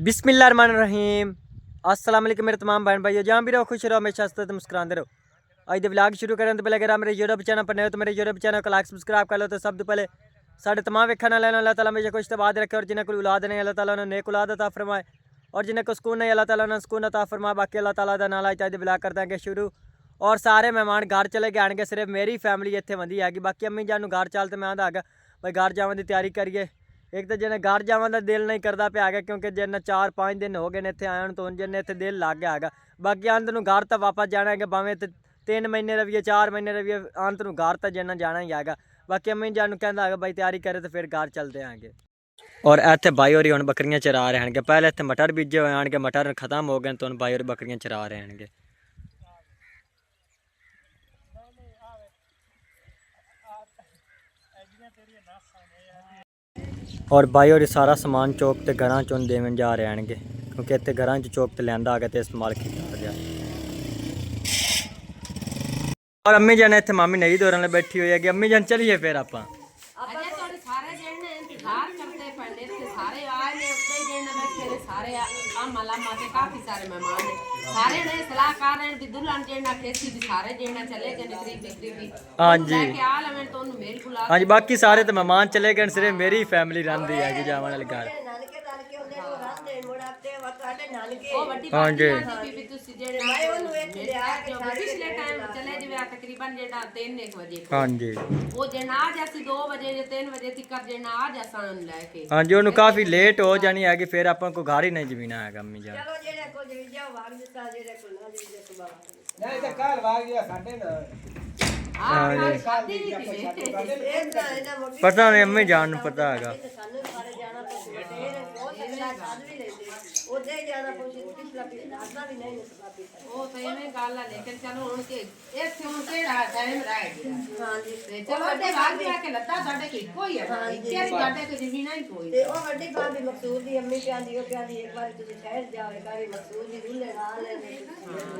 बिस्मिल्लाहिर्रहमानिर्रहीम। अस्सलाम वालेकुम मेरे तमाम बहन भाइयों, जहाँ भी रहो खुश रहो, हमेशा हंसते मुस्कुराते रहो। आज द व्लॉग शुरू करें तो पहले अगर आप मेरे यूट्यूब चैनल पर नए हो तो मेरे यूट्यूब चैनल को लाइक सब्सक्राइब कर लो। तो सब तो पहले साढ़े तमाम वेखने वाले अल्लाह ताला हमेशा खुश आबाद रखे, और जिन्हें कोई औलाद नहीं अल्लाह ताला उन्हें नेक औलाद अता फरमाए, और जिन्हें को सुकून नहीं अल्लाह ताला उन्हें सुकून अता फरमाए। बाकी अल्लाह ताला दा नाल आज व्लॉग कर देंगे शुरू। और सारे मेहमान घर चले गए आएंगे, सिर्फ मेरी फैमिली इतने वधी हैगी। बाकी अम्मी जान घर चल तो मैं आंदा है भाई घर जाने की तैयारी करिए। एक तो जिन्हें घर जाने का दिल नहीं करता पे है, क्योंकि जिन्हें 4-5 दिन हो गए ने इतने आए तो जिन्हें इतने दिल लग गया है। बाकी अंत में घर तो वापस जाना है, भावें 3 महीने रहिए 4 महीने रहिए, अंत में घर तो जिन्हें जाना ही है। बाकी अम्मी जान कहता है भाई तैयारी करे तो फिर घर चलते आएंगे। और इतने भाई और हम बकरियां चरा रहे हैं। पहले इतने मटर बीजे हुए हैं, मटर खत्म हो गए तो भाई और बकरियां चरा रहे हैं। और भाई और सारा समान चौक ते घर चों देवन जा रहे हैं, क्योंकि इतने घर चौक ते लिया आ गया तो इस्तेमाल किया गया। और अम्मी जान इतने मामी नई दौरान बैठी हुई है कि अम्मी जान चलिए फिर आप काफी सारे मेहमान ने सारे ने सलाह कर रहे हैं कि दुल्हन जेना कैसी भी सारे जेना चले गए करीबी। हां जी लेके आ ले मैं तो मेल बुला। हां जी बाकी सारे तो मेहमान चले गए, सिर्फ मेरी फैमिली रहंदी है कि जावन वाले घर। हां जी पिछले टाइम चले जिवे तकरीबन जेना 3 बजे। हां जी वो जेना आ जासी 2 बजे या 3 बजे तक जेना आ जासन लेके। हां जी ओनु काफी लेट हो जानी है कि फिर अपन को घर ही नहीं जमीना है अम्मी जान। चलो जेने को जवी जाओ भाग देता जेने को ना जवी सुबह नहीं तो काल भाग गया साडे ना। हां शादी पता नहीं अम्मी जान पता है ਉਹ ਤਾਂ ਐਵੇਂ ਗੱਲ ਆ ਲੇਕਿਨ ਚਲੋ ਹੁਣ ਕਿ ਇਹ ਕਿਉਂ ਕਿਹੜਾ ਟਾਈਮ ਰਹਿ ਗਿਆ। ਹਾਂਜੀ ਤੇ ਚਲੋ ਵੱਡੇ ਬਾਗ ਵੀ ਆ ਕੇ ਲੱਤਾ ਸਾਡੇ ਕੀ ਕੋਈ ਹੈ ਤੇਰੀ ਸਾਡੇ ਕੋ ਜ਼ਮੀਨਾਂ ਹੀ ਕੋਈ ਤੇ ਉਹ ਵੱਡੀ ਭਾਬੀ ਮਕਸੂਦ ਦੀ ਅੰਮੀ ਕਹਿੰਦੀ ਉਹ ਕਹਿੰਦੀ ਇੱਕ ਵਾਰ ਤੁਸੀਂ ਸ਼ਹਿਰ ਜਾਓ ਕਾਰੀ ਮਕਸੂਦ ਦੀ ਰੂਲੇ ਨਾਲ ਲੈ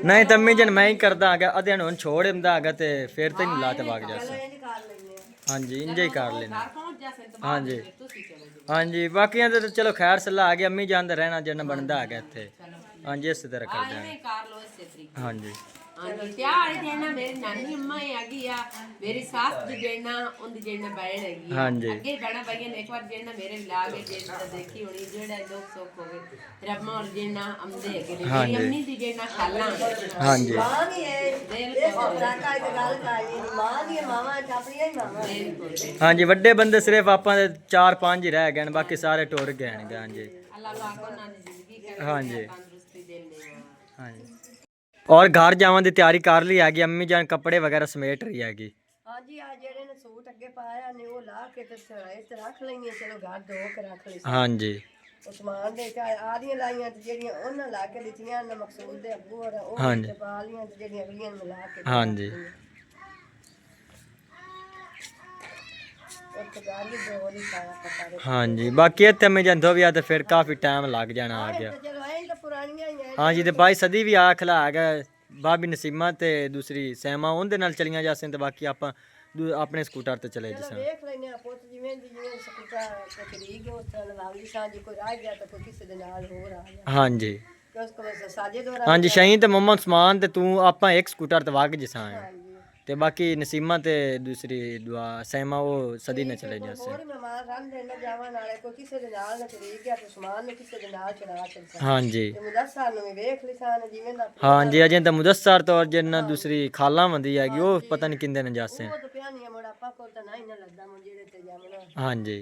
नहीं तो अम्मी जन मैं ही करदा आ अधे हूँ छोड़ दिंदा आ ते फिर तो नहीं लाते भाग जासे। हाँ जी इंजे ही कर लेना। हाँ जी हाँ जी बाकी तो चलो खैर सलाह आ गया, अम्मी जान रहना जिन्ना बनता है इतने। हाँ जी इस तरह कर देंगे। हाँ जी प्यार देना मेरी नानी अम्मा हैगी आ, मेरी सास दी जेना उनदी जेना बहन हैगी। हाँ जी अगे बड़ा भाई ने एक बार जेना मेरे व्लॉग है जेना देखी होनी जेड़ा दुख सुख हो गए फिर अम्मा और जेना अमदे हैगे मेरी अम्मी दी जेना खाला। हाँ जी मां ही है देखो राका एक गल काई मां दी मामा अपनी ही मामा। हाँ जी वड्डे बंदे सिर्फ आप 4-5 ही रह गए, बाकी सारे टुर गए हैं। हाँ जी अल्लाह पाक उन्हां दी जिंदगी करे हाँ जी तंदुरुस्ती देने। हाँ जी और घर जाने की तैयारी कर ली हैगी, अम्मी जान कपड़े वगैरह समेट रही हैगी। हां जी आ जेड़े ने सूट अगे पाया ने वो ला के ते सराय ते रख लईए, चलो घर धो के रख ली। हाँ जी उस्मान दे आदियां लाइयां ते जेड़ियां उन्हां ला के दित्तियां न मकसूद दे अब्बू और ओ हाँ जी ते पालियां ते जेड़ियां अगलियां मिला के। हाँ जी हाँ जी बाकी इतने अम्मी जान धोबिया तो फिर काफ़ी टाइम लग जाना आ गया। हाँ जी तो भाई सदी भी आ खला है भाभी नसीमा ते दूसरी सैमा उनके नाल चलियां जासे, तो बाकी आप अपने स्कूटर ते चले जैसे। हाँ जी हाँ जी शहीन तो मोहम्मद उस्मान ते तू आप एक स्कूटर ते वाग जैसा है, ते बाकी नसीमा ते दूसरी दुआ सैमा वो सदी ने चले जैसे। हाँ जी हाँ जी अजें तो मुदस्सर तो और जिन्ना दूसरी खाला वंदी हैगी वो पता नहीं किंदे ने जासे। हाँ जी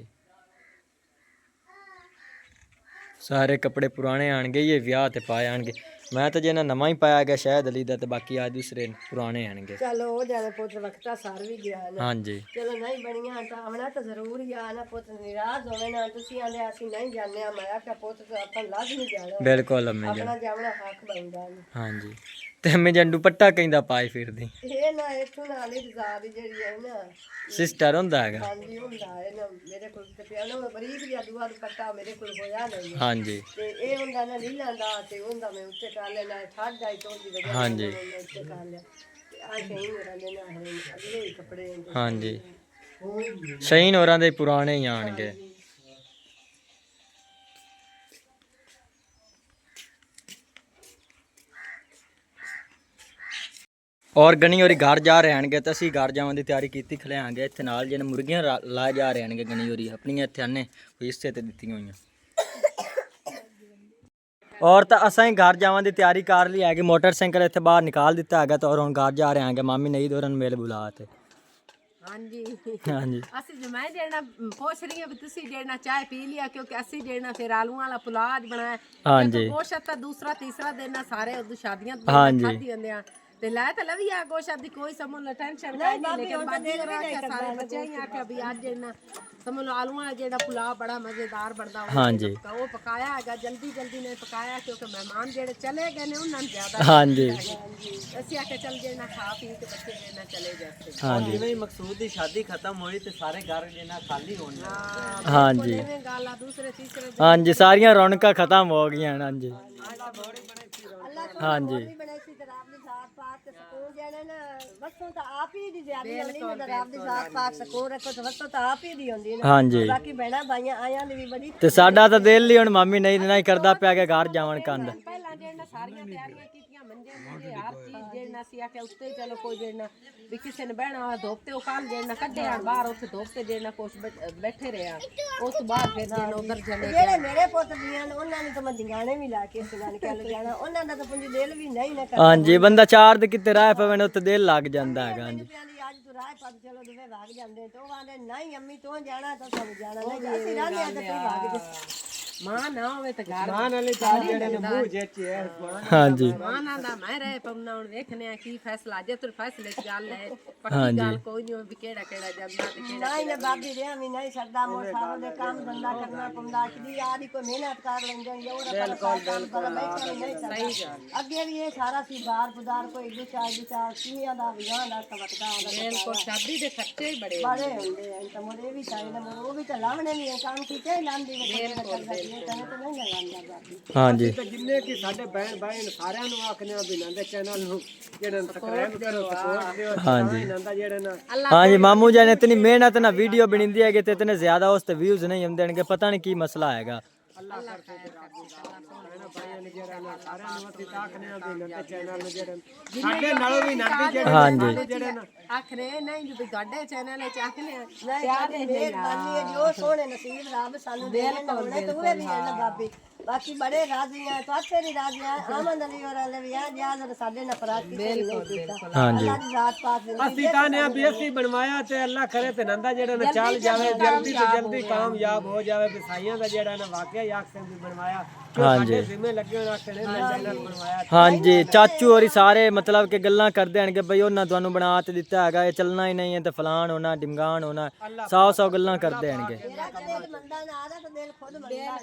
सारे कपड़े पुराने आएंगे, ये ब्याह ते पाए आएंगे। मैं तो जिन्ना नवा ही पाया गया शायद अली दा, ते बाकी आज दूसरे पुराने आएंगे। चलो हो जाने पुत्र वक्ता सार भी गया ना। हाँ जी चलो नहीं बढ़िया तो आना तो जरूर ही आना पुत्र निराश होवे ना तुसी आले आसी नहीं जाने मैं क्या पुत्र तो अपन लाजमी जाना। बिल्कुल अम्मी जान अपना जावना हक बनदा। हाँ जी ते अम्मी जान दुपट्टा कहंदा पाई फिरदी ए ना इथों नाले दी जेड़ी है ना सिस्टर हुंदा है। हां जी हुंदा है ना मेरे कोल ते पिया ना बरीक जिहा दुआ दुपट्टा मेरे कोल होया नहीं। हां जी ते ए हुंदा ना लीला दा ते हुंदा मैं उत्ते कर लेना ठाड जाई तो दी वजह। हां जी उत्ते कर लिया ते आ शहीन होरा लेना है अगले कपड़े। हां जी शहीन होरा दे पुराने ही आणगे। ਔਰ ਗਣੀ ਹੋਰੀ ਘਰ ਜਾ ਰਹੇ ਹਨਗੇ ਤਾਂ ਅਸੀਂ ਘਰ ਜਾਣ ਦੀ ਤਿਆਰੀ ਕੀਤੀ ਖਲਿਆਂਗੇ ਇੱਥੇ ਨਾਲ ਜਿਹਨੇ ਮੁਰਗੀਆਂ ਲਾ ਜਾ ਰਹੇ ਹਨਗੇ ਗਣੀ ਹੋਰੀ ਆਪਣੀਆਂ ਇੱਥੇ ਆਨੇ ਕੋਈ ਹਿੱਸੇ ਤੇ ਦਿੱਤੀਆਂ ਹੋਈਆਂ ਔਰ ਤਾਂ ਅਸਾਂ ਹੀ ਘਰ ਜਾਣ ਦੀ ਤਿਆਰੀ ਕਰ ਲਈ ਹੈਗੀ ਮੋਟਰਸਾਈਕਲ ਇੱਥੇ ਬਾਹਰ ਨਿਕਾਲ ਦਿੱਤਾ ਹੈਗਾ ਤਾਂ ਔਰ ਹੁਣ ਘਰ ਜਾ ਰਹੇ ਹਾਂਗੇ ਮਾਮੀ ਨਹੀਂ ਦੋਰਨ ਮੇਲ ਬੁਲਾ ਤੇ ਹਾਂਜੀ ਹਾਂਜੀ ਅਸੀਂ ਜਮਾਈ ਦੇਣਾ ਪੁੱਛ ਰਹੀ ਹਾਂ ਵੀ ਤੁਸੀਂ ਜਿਹੜਾ ਚਾਹ ਪੀ ਲਿਆ ਕਿਉਂਕਿ ਅਸੀਂ ਜਿਹੜਾ ਫਿਰ ਆਲੂਆਂ ਵਾਲਾ ਪੁਲਾਅ ਅੱਜ ਬਣਾਇਆ ਹਾਂਜੀ ਗੋਸ਼ਤ ਤਾਂ ਦੂਸਰਾ ਤੀਸਰਾ ਦਿਨ ਆ ਸਾਰੇ ਉਦੋਂ ਸ਼ਾਦੀਆਂ ਹਾਂਜੀ। ਖਾਦੀ ਹੁੰਦੇ ਆ ਤੇ ਲੈ ਤਾਂ ਲਵੀ ਆ ਗੋਸ਼ਤ ਦੀ ਕੋਈ ਸਮਝ ਟੈਨਸ਼ਨ ਨਹੀਂ ਲੇਕਿਨ ਬਾਦੀ ਸਾਰੇ ਬੱਚੇ ਹੀ ਆਖਿਆ ਵੀ ਅੱਜ ਜਿਹੜਾ ਸਮਝ ਆਲੂਆਂ ਵਾਲਾ ਜਿਹੜਾ ਪੁਲਾਅ ਬੜਾ ਮਜ਼ੇਦਾਰ ਬਣਦਾ ਹਾਂਜੀ ਉਹ ਪਕਾਇਆ ਹੈਗਾ ਜਲਦੀ ਨੇ ਪਕਾਇਆ ਕਿਉਂਕਿ ਮਹਿਮਾਨ ਜਿਹੜੇ ਚਲੇ ਗਏ ਨੇ ਉਹਨਾਂ ਨੂੰ ਜ਼ਿਆਦਾ ਹਾਂਜੀ ਅਸੀਂ ਆਖਿਆ ਚੱਲ ਜਿਹੜਾ ਖਾ ਪੀ ਕੇ ਬੱਚੇ ਜਿਹੜਾ ਚਲੇ ਜਾਂਦੇ ਹਾਂਜੀ ਜਿਵੇਂ ਹੀ ਮਕਸੂਦ ਦੀ ਸ਼ਾਦੀ ਖਤਮ ਹੋਈ ਤੇ ਸਾਰੇ ਘਰ ਜਿਹਨਾਂ ਖਾਲੀ ਹੋਣ ਲੱਗੇ। ਹਾਂਜੀ ਐਵੇਂ ਗੱਲ ਆ ਦੂਸਰੇ ਤੀਸਰੇ ਹਾਂਜੀ ਸਾਰੀਆਂ ਰੌਣਕਾਂ ਖਤਮ ਹੋ ਗਈਆਂ ਹਾਂਜੀ ਹਾਂਜੀ ਹਾਂਜੀ ਬਾਕੀ ਭੈਣਾਂ ਭਾਈਆਂ ਆਇਆਂ ਦੀ ਵੀ ਬੜੀ ਤੇ ਸਾਡਾ ਤਾਂ ਦਿਲ ਹੀ ਹੁਣ ਮਾਮੀ ਨਹੀਂ ਕਰਦਾ ਪਿਆ ਕਿ ਘਰ ਜਾਵਣ ਕੰਦ ਪਹਿਲਾਂ ਜਿਹੜਾ ਸਾਰੀਆਂ ਤਿਆਰੀਆਂ ਕੀਤੀਆਂ ਮੰਜੇ ਹਰ ਚੀਜ਼ ਜਿਹੜਾ ਸੀ ਆਖਿਆ ਉੱਤੇ ਚਲੋ ਕੋਈ ਜਿਹੜਾ ਵੀ ਕਿਸੇ ਨੇ ਬਹਿਣਾ ਧੁੱਪ ਤੇ ਉਹ ਕੱਲ ਜਿਹੜਾ ਕੱਢਿਆ ਬਾਹਰ ਉੱਥੇ ਧੁੱਪ ਤੇ ਜਿਹੜਾ ਕੁਛ ਬੈਠੇ ਰਿਹਾ ਉਸ ਤੋਂ ਬਾਅਦ ਫਿਰ ਜਿਹੜਾ ਉਧਰ ਚਲੇ ਜਿਹੜੇ ਮੇਰੇ ਪੁੱਤ ਦੀਆਂ ਨੇ ਉਹਨਾਂ ਨੂੰ ਤਾਂ ਮੈਂ ਦਿੰਗਾਣੇ ਵੀ ਲਾ ਕੇ ਸੁਣਾਣ ਕੇ ਜਾਣਾ ਉਹਨਾਂ ਦਾ ਤਾਂ ਪੁੰਜ ਦਿਲ ਵੀ ਨਹੀਂ ਨਾ ਕਰਦਾ ਹਾਂਜੀ ਬੰਦਾ ਚਾਰ ਦੇ ਕਿਤੇ ਰਾਹ ਪਵੇ ਉੱਤੇ ਦਿਲ ਲੱਗ ਜਾਂਦਾ ਹੈਗਾ ਹਾਂਜੀ ਅੱਜ ਤੂੰ ਰਾਹ ਪਾ ਚਲੋ ਦੁਵੇ ਭਾਗ ਜਾਂਦੇ ਤੇ ਉਹ ਆਂਦੇ ਨਹੀਂ ਅੰਮੀ ਤੂੰ ਜਾਣਾ ਤਾਂ ਸਭ ਜਾਣਾ ਨਹੀਂ ਅਸੀਂ ਰਾਹ ਲਿਆ ਤੇ ਭਾਗ ਦੇ ਮਾਂ ਨਾ ਹੋਵੇ ਤਾਂ ਘਰ ਮਾਂ ਨਾਲੇ ਚਾਹ ਜਿਹੜੇ ਨੇ ਮੂੰਹ ਜੇਚੇ ਹੈ ਹਾਂਜੀ ਮਾਂ ਨਾਲ ਦਾ ਮੈਂ ਰਹਿ ਪਉਣਾ ਹੁਣ ਵੇਖਨੇ ਆ ਕੀ ਫੈਸਲਾ ਜੇ ਤੂੰ ਫੈਸਲੇ ਚ ਗੱਲ ਹੈ ਪੱਕੀ ਗੱਲ ਕੋਈ ਨਹੀਂ ਵੀ ਕਿਹੜਾ ਜਾਂਦਾ ਤੇ ਕਿਹੜਾ ਨਹੀਂ ਨਾ ਬਾਬੀ ਰਿਆ ਵੀ ਨਹੀਂ ਸਕਦਾ ਮੋਰ ਸਾਹਿਬ ਦੇ ਕੰਮ ਧੰਦਾ ਕਰਨਾ ਪੰਦਾ ਕਿ ਆਦੀ ਕੋਈ ਮਿਹਨਤ ਕਰ ਲੈਂਦੇ ਜਾਂ ਉਹਦਾ ਕੰਮ ਪਰ ਬੈਠਾ ਨਹੀਂ ਸਕਦਾ ਅੱਗੇ ਵੀ ਇਹ ਸਾਰਾ ਸੀ ਬਾਹਰ ਬਜ਼ਾਰ ਕੋਈ ਦੋ ਚਾਰ ਕੀਆਂ ਦਾ ਵਿਆਹ ਦਾ ਤਵਕਦਾ ਦਾ ਬਿਲਕੁਲ ਸ਼ਾਦੀ ਦੇ ਖਰਚੇ ਹੀ ਬੜੇ ਬੜੇ ਹੁੰਦੇ ਆ ਤਾਂ ਮੋਰੇ ਵੀ ਚਾਹੀਦਾ ਉਹ ਵੀ ਤਾਂ ਲਾਵਣੇ ਨਹੀਂ ਕੰਮ ਕੀਤੇ ਲਾਂਦੀ ਵੇ ਹਾਂਜੀ ਤੇ ਜਿੰਨੇ ਕਿ ਸਾਡੇ ਭੈਣ ਭਾਈ ਨੇ ਸਾਰਿਆਂ ਨੂੰ ਆਖਨੇ ਆ ਵੀ ਨੰਦੇ ਚੈਨਲ ਨੂੰ ਜਿਹੜਾ ਸਬਸਕ੍ਰਾਈਬ ਕਰੋ ਸਪੋਰਟ ਦਿਓ ਹਾਂਜੀ ਨੰਦਾ ਜਿਹੜਾ ਨਾ ਹਾਂਜੀ ਮਾਮੂ ਜੀ ਨੇ ਇਤਨੀ ਮਿਹਨਤ ਨਾਲ ਵੀਡੀਓ ਬਣਾਉਂਦੀ ਹੈਗੇ ਤੇ ਇਤਨੇ ਜ਼ਿਆਦਾ ਉਸ ਤੇ ਵਿਊਜ਼ ਨਹੀਂ ਆਉਂਦੇ ਦੇਣਗੇ ਪਤਾ ਨਹੀਂ ਕੀ ਮਸਲਾ ਹੈਗਾ ਅੱਲਾਹ ਕਰਕੇ ਤੇ ਰੱਬ ਦੀ ਭੈਣ ਭਾਈਆਂ ਨੇ ਜਿਹੜਾ ਨਾ ਸਾਰਿਆਂ ਨੂੰ ਅਸੀਂ ਆਖਨੇ ਆ ਵੀ ਨੰਦੇ ਚੈਨਲ ਨੂੰ ਜਿਹੜਾ ਸਾਡੇ ਨਾਲੋਂ ਵੀ ਨੰਦੇ ਜਿਹੜੇ ਹਾਂਜੀ ਜਿਹੜੇ ਨਾ ਆਖਰੇ ਨਹੀਂ ਵੀ ਗਾਡੇ ਚੈਨਲ ਵਿੱਚ ਆਖਨੇ ਆ ਨਹੀਂ ਮਿਹਰਬਾਨੀ ਹੈ ਜੋ ਸੋਹਣੇ ਨਸੀਬ ਰੱਬ ਸਾਨੂੰ ਦੇ ਨਾ ਹੋਣੇ ਤੇ ਉਹ ਵੀ ਹੈ ਨਾ ਬਾਬੀ ਬਾਕੀ ਬੜੇ ਰਾਜ਼ੀ ਆ ਤੁਹਾਡੇ ਵੀ ਰਾਜ਼ੀ ਆ ਆਮਨ ਅਲੀ ਔਰ ਅਲੀ ਆ ਜਿਆਦਾ ਸਾਡੇ ਨਾਲ ਫਰਾਕ ਕਿਸੇ ਨੇ ਨਹੀਂ ਕੀਤਾ ਹਾਂਜੀ ਅੱਲਾਹ ਦੀ ਜ਼ਾਤ ਪਾਕ ਦੇ ਅਸੀਂ ਕਹਿੰਦੇ ਆ ਵੀ ਅਸੀਂ ਬਣਵਾਇਆ ਤੇ ਅੱਲਾਹ ਕਰੇ ਤੇ ਨੰਦਾ ਜਿਹੜਾ ਨਾ ਚੱਲ ਜਾਵੇ ਜਲਦੀ ਤੋਂ ਜਲਦੀ ਕਾਮਯਾਬ ਹੋ ਜਾਵੇ ਵਿਸਾਈਆਂ ਦਾ ਜਿਹੜਾ ਨਾ ਵਾਕਿਆ ਯਾਕ ਸਿੰਘ ਵੀ ਬਣਵਾਇਆ ਹਾਂਜੀ ਜ਼ਿੰਮੇ ਲੱਗੇ ਹੋਣ ਆਖਦੇ ਨੇ ਚੈਨਲ ਬਣਵਾਇਆ ਹਾਂਜੀ ਚਾਚੂ ਹੋਰੀ ਸਾਰੇ ਮਤਲਬ ਕਿ ਗੱਲਾਂ ਕਰਦੇ ਹਨਗੇ ਬਈ ਉਹਨਾਂ ਤੁਹਾਨੂੰ ਬਣਾ ਤੇ ਦਿੱਤਾ ਹੈਗਾ ਇਹ ਚੱਲਣਾ ਹੀ ਨਹੀਂ ਹੈ ਤੇ ਫਲਾਣ ਹੋਣਾ ਡਿਮਗਾਨ ਹੋਣਾ 100 ਗੱਲਾਂ ਕਰਦੇ ਹਨਗੇ ਮੇਰਾ ਕਦੇ ਮੰਦਾ ਨਾ ਆਦਾ ਤਾਂ ਦਿਲ ਖੁਦ ਮੰਦਾ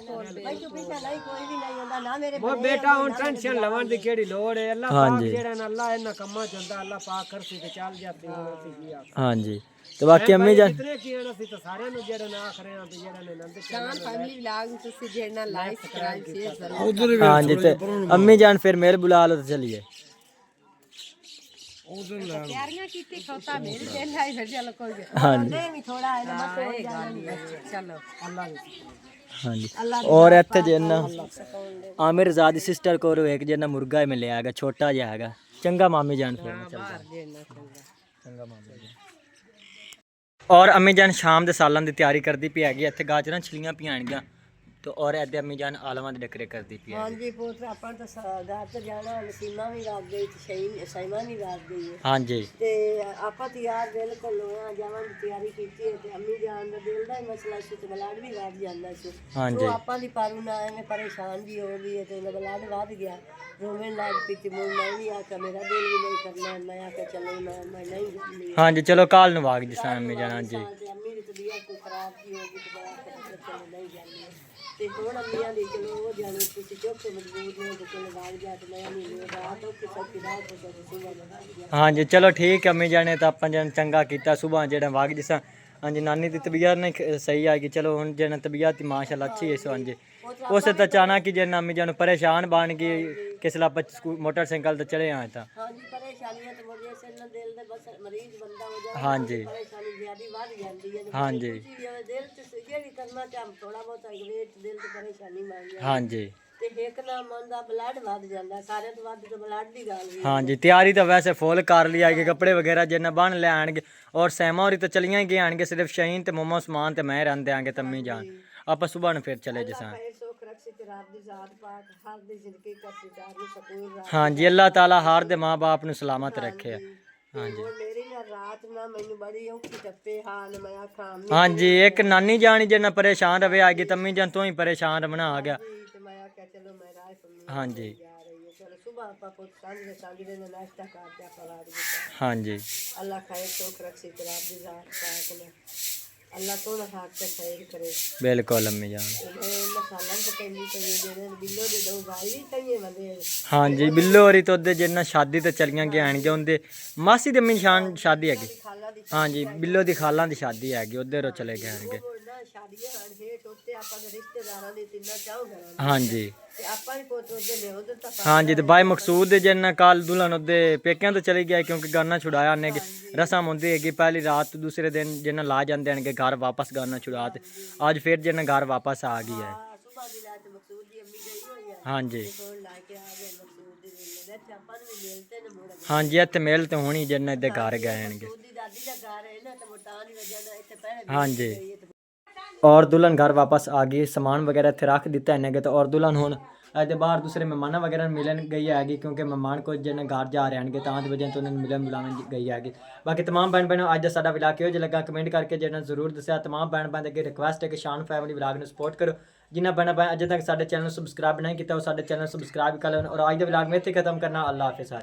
ਬਈ ਤੂੰ ਪਿੱਛੇ ਨਹੀਂ ਕੋਈ ਵੀ ਨਹੀਂ ਹੁੰਦਾ ਨਾ ਮੇਰੇ ਮੋ ਬੇਟਾ ਹੁਣ ਟੈਨਸ਼ਨ ਲਵਣ ਦੀ ਕਿਹੜੀ ਲੋੜ ਹੈ ਅੱਲਾਹ ਪਾਕ ਜਿਹੜਾ ਨਾ ਅੱਲਾਹ ਇਹਨਾਂ ਕੰਮਾਂ ਚ ਹੁੰਦਾ ਅੱਲਾਹ ਪਾਕ ਕਰਸੀ ਤੇ ਚੱਲ ਜਾਂਦੀ ਹੁਣ ਅਸੀਂ ਕੀ ਆਖ ਹਾਂਜੀ ਤੇ ਬਾਕੀ ਅੰਮੀ ਜਾਨ ਕਿਤਨੇ ਕੀ ਆਣਾ ਸੀ ਤਾਂ ਸਾਰਿਆਂ ਨੂੰ ਜਿਹੜਾ ਨਾ ਆਖ ਰਹੇ ਆ ਵੀ ਜਿਹੜਾ ਨੇ ਨੰਦ ਚਾਨ ਫੈਮਿਲੀ ਵਲੌਗ ਨੂੰ ਤੁਸੀਂ ਜਿਹੜਾ ਲਾਈਕ ਸਬਸਕ੍ਰਾਈਬ ਸ਼ੇਅਰ ਜ਼ਰੂਰ ਹਾਂਜੀ ਤੇ ਅੰਮੀ ਜਾਨ ਫਿਰ ਮੇਲ ਬੁਲਾ ਲਓ ਤੇ ਚਲੀਏ ਤਿਆਰੀਆਂ ਕੀਤੀ ਖੋਤਾ ਮੇਰੇ ਤੇ ਲਾਈ ਫਿਰ ਚੱਲ ਕੋਈ ਹਾਂਜੀ ਵੀ ਥੋੜਾ ਹੈ ਨਾ ਬਸ ਇਹ ਗੱਲ ਚਲੋ ਅੱਲਾ ਹਾਂਜੀ ਔਰ ਇੱਥੇ ਜਿੰਨਾ ਆਮਿਰ ਜ਼ਾਦੀ ਸਿਸਟਰ ਕੋਲ ਇੱਕ ਜਿੰਨਾ ਮੁਰਗਾ ਮਿਲਿਆ ਹੈਗਾ ਛੋਟਾ ਜਿਹਾ ਹੈਗਾ ਚੰਗਾ ਮਾਮੀ ਜਾਨ ਫਿਰ ਮੈਂ ਚੱਲਦਾ ਚੰਗਾ ਮਾਮੀ ਜਾਨ ਔਰ ਅੰਮੀ ਜਾਨ ਸ਼ਾਮ ਦੇ ਸਾਲਾਂ ਦੀ ਤਿਆਰੀ ਕਰਦੀ ਪਈ ਹੈਗੀ ਇੱਥੇ ਗਾਜਰਾਂ ਛਿਲੀਆਂ ਪਈਆਣਗੀਆਂ ਤੇ ਔਰ ਇੱਥੇ ਅੰਮੀ ਜਾਨ ਆਲਮਾਂ ਦੇ ਡੈਕੋਰੇਟ ਕਰਦੀ ਪਈ ਹੈ ਹਾਂਜੀ ਪੁੱਤ ਆਪਾਂ ਤਾਂ ਘਰ ਤੇ ਜਾਣਾ ਨਸੀਮਾ ਵੀ ਰਾਤ ਗਈ ਤੇ ਸੈਮਾ ਵੀ ਰਾਤ ਗਈ ਹੈ ਹਾਂਜੀ ਤੇ ਆਪਾਂ ਤਿਆਰ ਬਿਲਕੁਲ ਹੋਇਆ ਜਾਵਾਂ ਦੀ ਤਿਆਰੀ ਕੀਤੀ ਹੈ ਤੇ ਅੰਮੀ ਜਾਨ ਦਾ ਦਿਲ ਦਾ ਹੀ ਮਸਲਾ ਸੀ ਤੇ ਬਲਾਡ ਵੀ ਵੱਧ ਜਾਂਦਾ ਸੀ ਹਾਂਜੀ ਉਹ ਆਪਾਂ ਦੀ ਪਾਰੂ ਨਾ ਐਵੇਂ ਪਰੇਸ਼ਾਨ ਜੀ ਹੋ ਗਈ ਹੈ ਤੇ ਬਲਾਡ ਵੱਧ ਗਿਆ ਰੋਵਣ ਲੱਗ ਪਈ ਤੇ ਮੈਂ ਵੀ ਆਖਿਆ ਮੇਰਾ ਦਿਲ ਵੀ ਨਹੀਂ ਕਰਨਾ ਮੈਂ ਆਖਿਆ ਚਲੋ ਮੈਂ ਨਹੀਂ ਜਾਂਦੀ ਹਾਂਜੀ ਚਲੋ ਕੱਲ ਨੂੰ ਵਾਗ ਜਿਸਾਂ ਅੰਮੀ ਜਾਨ ਹਾਂਜੀ ਤੇ ਅੰਮੀ ਦੀ ਤਬੀਅਤ ਕੋਈ ਖਰਾਬ ਜੀ ਹੋ ਗਈ ਤੇ ਬੜਾ ਚਲੋ ਨਹੀਂ ਜਾਂਦੀ ਤੇ ਹੁਣ ਅੰਮੀਆਂ ਦੀ ਚਲੋ ਉਹ ਜਾਣੀ ਤੁਸੀਂ ਚੁੱਕ ਮਜ਼ਬੂਤ ਨੇ ਤੇ ਚਲੋ ਵਾਗ ਜਾ ਤੇ ਮੈਂ ਨਹੀਂ ਲਿਆ ਰਾਤ ਉਹ ਕਿਸੇ ਦੀ ਰਾਤ ਤੋਂ ਸੁਬਹ ਲਗਾ ਹਾਂਜੀ ਚਲੋ ਠੀਕ ਹੈ ਅੰਮੀ ਜਾਨ ਨੇ ਤਾਂ ਆਪਾਂ ਜਨ ਚੰਗਾ ਕੀਤਾ ਸੁਬਾਹ ਜਿਹੜਾ ਵਾਗ ਜਿਸਾਂ ਹਾਂਜੀ ਨਾਨੀ ਦੀ ਤਬੀਅਤ ਨਹੀਂ ਸਹੀ ਆ ਗਈ ਚਲੋ ਹੁਣ ਜਿਹੜਾ ਤਬੀਅਤ ਮਾਸ਼ਾਅੱਲਾ ਅੱਛੀ ਹੈ ਸੋ ਹਾਂਜੀ ਉਸੇ ਤਾਂ ਚਾਹਨਾ ਕਿ ਜੇ ਨਾਮੀ ਜਾਨੂੰ ਪਰੇਸ਼ਾਨ ਬਣ ਗਈ ਕਿਸ ਲਾ मोटरसाइकिल ਤੇ ਚਲੇ ਆਏ ਤਾਂ हाँ जी परेशानियां तो मुझे से न दिल दे बस मरीज बंदा हो जाए हाँ जी परेशानी ज्यादा बढ़ जाती है हाँ जी दिल च ये भी करना चाह थोड़ा बहुत वेट दिल च परेशानी मान जाए हाँ जी ਤੇ ਇੱਕ ਨਾ ਮਨ ਦਾ ਬਲੱਡ ਵੱਧ ਜਾਂਦਾ ਸਾਰੇ ਤੋਂ ਵੱਧ ਤੇ ਬਲੱਡ ਦੀ ਗੱਲ ਵੀ हाँ जी तैयारी तो वैसे फुल कर ली आएगी कपड़े वगैरह जिन्ना बन ले आएंगे और सैमा और तो चलियां ही गए आएंगे सिर्फ शहीन ते मोमो समान ते मैं रहते आएंगे तम्मी जान आप सुबह फिर चले जैसा ਖੈਰ ਸੁਖ ਰੱਖੀ ਤੇ ਰੱਬ ਦੀ ਜ਼ਾਤ ਪਾਕ ਹਰ ਦੀ ਜ਼ਿੰਦਗੀ ਕਰਦੀ ਜਾਰੀ ਸਕੂਨ ਰੱਖ हाँ जी अल्लाह ताला हर दे माँ बाप ਨੂੰ सलामत रखे हाँ जी ਹੁਣ ਮੇਰੀ ਨਾ ਰਾਤ ਨਾ ਮੈਨੂੰ ਬੜੀ ਔਖੀ ਟੱਪੇ ਹਾਲ ਮੈਂ ਆਖਾਂ हाँ जी एक नानी जानी जिन्ना परेशान रहे आएगी तम्मी जान तो ही परेशान रहना आ गया ਤੇ ਮੈਂ ਆਖਿਆ ਚਲੋ ਮੈਂ ਰਾਹ ਸੁਣਨੀ हाँ जी ਜਾ ਰਹੀ ਹੈ ਚਲੋ ਸਵੇਰ ਆਪਾਂ ਪੁੱਤ ਸਾਂਝੇ ਨੇ ਨਾਸ਼ਤਾ ਕਰਕੇ ਆਪਾਂ ਰਾਤ ਦਿੱਤਾ हाँ जी ਅੱਲਾ ਖੈਰ ਸੁਖ ਰੱਖੀ ਤੇ ਰੱਬ ਦੀ ਜ਼ਾਤ ਪਾਕ ਨੇ ਅੱਲਾ ਤੋਂ ਹੱਥ ਤੇ ਖੈਰ ਕਰੇ बिल्कुल अम्मी जान ਮਸਾਲਾ ਤੇ ਕਹਿੰਦੀ ਤੇ ਜਿਹੜੇ ਬਿੱਲੋ ਦੇ ਦੋ ਭਾਈ ਵੀ ਕਈਏ ਬੰਦੇ हाँ जी बिल्लो होरी तो ओदे जिन्ना शादी ते चलियां गए आएंगे उनदे मासी दे शान शादी हैगी ਖਾਲਾ ਦੀ हाँ जी बिल्लो दी खालां दी शादी हैगी उधर चले गए आएंगे ਹੋਰ ਨਾ ਸ਼ਾਦੀਆਂ ਹਨ ਹੇਠ ਉੱਤੇ ਆਪਾਂ ਦੇ ਰਿਸ਼ਤੇਦਾਰਾਂ ਦੀ ਤਿੰਨਾ ਚਾਹ ਕਰਾਂਗੇ हाँ जी ਤੇ ਆਪਾਂ ਹੀ ਪੁੱਤ ਉਹਦੇ ਨੇ ਉਧਰ ਤਾਂ हाँ जी तो भाई मकसूद दे जिन्ना काल दुल्हन ओदे पेकियां तो चली गया क्योंकि गाना छुड़ाया ने रस्म होंदी हैगी पहली रात तो दूसरे दिन जिन्ना ला जाते हैं घर वापस गाना छुड़ा ते आज फिर जिन्ना घर वापस आ गई है ਸੁਬਾਹ ਦੀ ਰਾਤ ਮਕਸੂਦ ਦੀ ਅੰਮੀ ਗਈ ਹੋਈ ਆ हाँ जी ਫੋਨ ਲਾ ਕੇ ਆ ਗਏ ਮਕਸੂਦ ਦੀ ਦਿਲ ਨੇ ਆਪਾਂ ਨੂੰ ਵੀ ਮਿਲਤੇ ਨੇ ਮੋੜ हाँ जी इत्थे मेल तो होनी जिन्ना इधर घर गए हैं ਮਕਸੂਦ ਦੀ ਦਾਦੀ ਦਾ ਘਰ ਹੈ ਨਾ ਤੇ ਮਟਾਨ ਦੀ ਵਜ੍ਹਾ ਨਾਲ ਇੱਥੇ ਪਹਿਲੇ हाँ जी और दुल्हन घर वापस आ गई सामान वगैरह इत्थे रख दिता इन्हें तो और दुल्हन हुण अजे बाहर दूसरे मेहमानों वगैरह मिलन गई हैगी क्योंकि मेहमान को जिन्हें घर जा रहे हैं तां दी वजह तो उन्हें मिलन बुलावन गई हैगी बाकी तमाम भैन भैनों अज साडा व्लॉग किहो जिहा लगा कमेंट करके जिन्हें जरूर दस्सिया तमाम भैन भैन अगे रिक्वेस्ट है कि शान फैमिली व्लॉग नूं सपोर्ट करो जिन्हें भैन भैन अजे तक साडे चैनल नूं सबसक्राइब नहीं किया वो साडे चैनल सबसक्राइब कर लो और अज दे व्लॉग में इत्थे खत्म करना अल्लाह हाफिज़।